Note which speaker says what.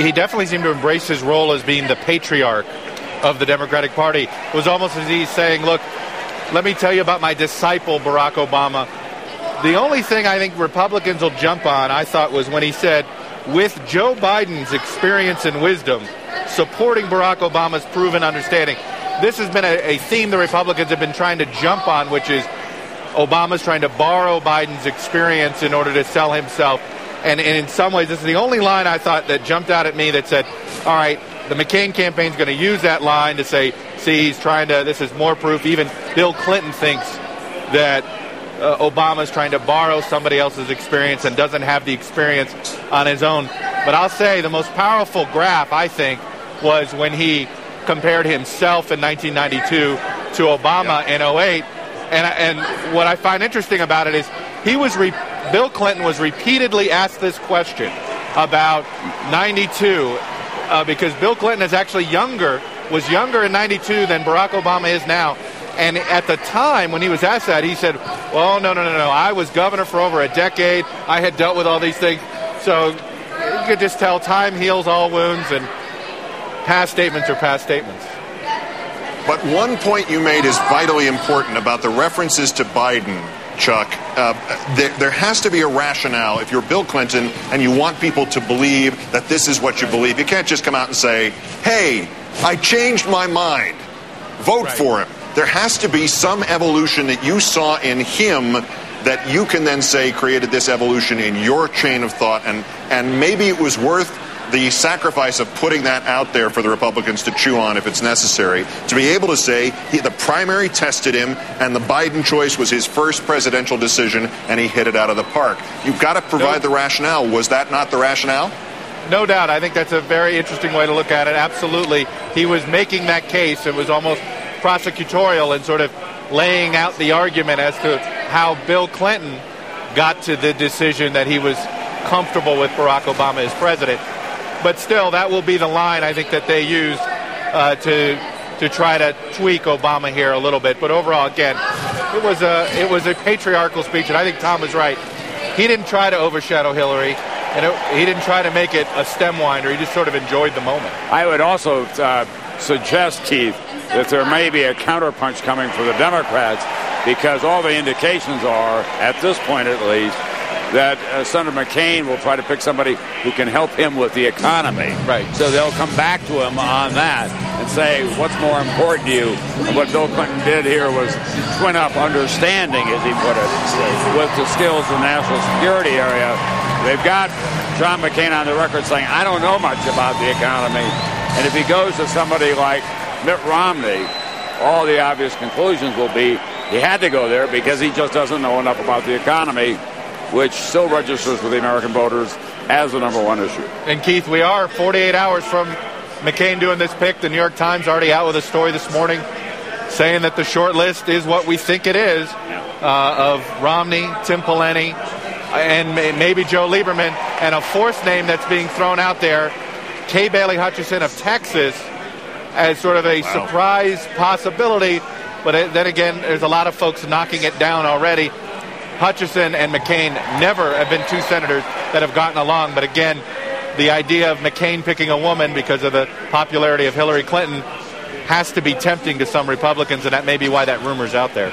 Speaker 1: he definitely seemed to embrace his role as being the patriarch of the Democratic Party. It was almost as he's saying, look, let me tell you about my disciple, Barack Obama. The only thing I think Republicans will jump on, I thought, was when he said, with Joe Biden's experience and wisdom, supporting Barack Obama's proven understanding. This has been a theme the Republicans have been trying to jump on, which is Obama's trying to borrow Biden's experience in order to sell himself. And in some ways, this is the only line I thought that jumped out at me that said, all right, the McCain campaign's going to use that line to say, see, he's trying to, this is more proof. Even Bill Clinton thinks that Obama's trying to borrow somebody else's experience and doesn't have the experience on his own. But I'll say the most powerful graph, I think, was when he compared himself in 1992 to Obama in 08. And what I find interesting about it is Bill Clinton was repeatedly asked this question about 92 because Bill Clinton is actually was younger in 92 than Barack Obama is now. And at the time when he was asked that, he said, well, no. I was governor for over a decade. I had dealt with all these things. So you could just tell time heals all wounds, and past statements are past statements.
Speaker 2: But one point you made is vitally important about the references to Biden, Chuck. There has to be a rationale if you're Bill Clinton and you want people to believe that this is what you believe. You can't just come out and say, hey, I changed my mind. Vote for him. There has to be some evolution that you saw in him that you can then say created this evolution in your chain of thought. And maybe it was worth the sacrifice of putting that out there for the Republicans to chew on if it's necessary, to be able to say the primary tested him and the Biden choice was his first presidential decision and he hit it out of the park. You've got to provide the rationale. Was that not the rationale?
Speaker 1: No doubt. I think that's a very interesting way to look at it. Absolutely. He was making that case. It was almost prosecutorial and sort of laying out the argument as to how Bill Clinton got to the decision that he was comfortable with Barack Obama as president. But still, that will be the line I think that they use to try to tweak Obama here a little bit. But overall, again, it was a patriarchal speech, and I think Tom was right. He didn't try to overshadow Hillary, and he didn't try to make it a stem winder. He just sort of enjoyed the moment.
Speaker 3: I would also suggest, Keith, that there may be a counterpunch coming for the Democrats, because all the indications are, at this point at least, that Senator McCain will try to pick somebody who can help him with the economy.
Speaker 1: Right.
Speaker 3: So they'll come back to him on that and say, what's more important to you? And what Bill Clinton did here was twin up understanding, as he put it, with the skills in the national security area. They've got John McCain on the record saying, I don't know much about the economy. And if he goes to somebody like Mitt Romney, all the obvious conclusions will be he had to go there because he just doesn't know enough about the economy, which still registers with the American voters as the number one issue.
Speaker 1: And Keith, we are 48 hours from McCain doing this pick. The New York Times already out with a story this morning saying that the short list is what we think it is, of Romney, Tim Pawlenty, and maybe Joe Lieberman, and a fourth name that's being thrown out there, Kay Bailey Hutchison of Texas, as sort of a surprise possibility. But then again, there's a lot of folks knocking it down already. Hutchison and McCain never have been two senators that have gotten along. But again, the idea of McCain picking a woman because of the popularity of Hillary Clinton has to be tempting to some Republicans, and that may be why that rumor's out there.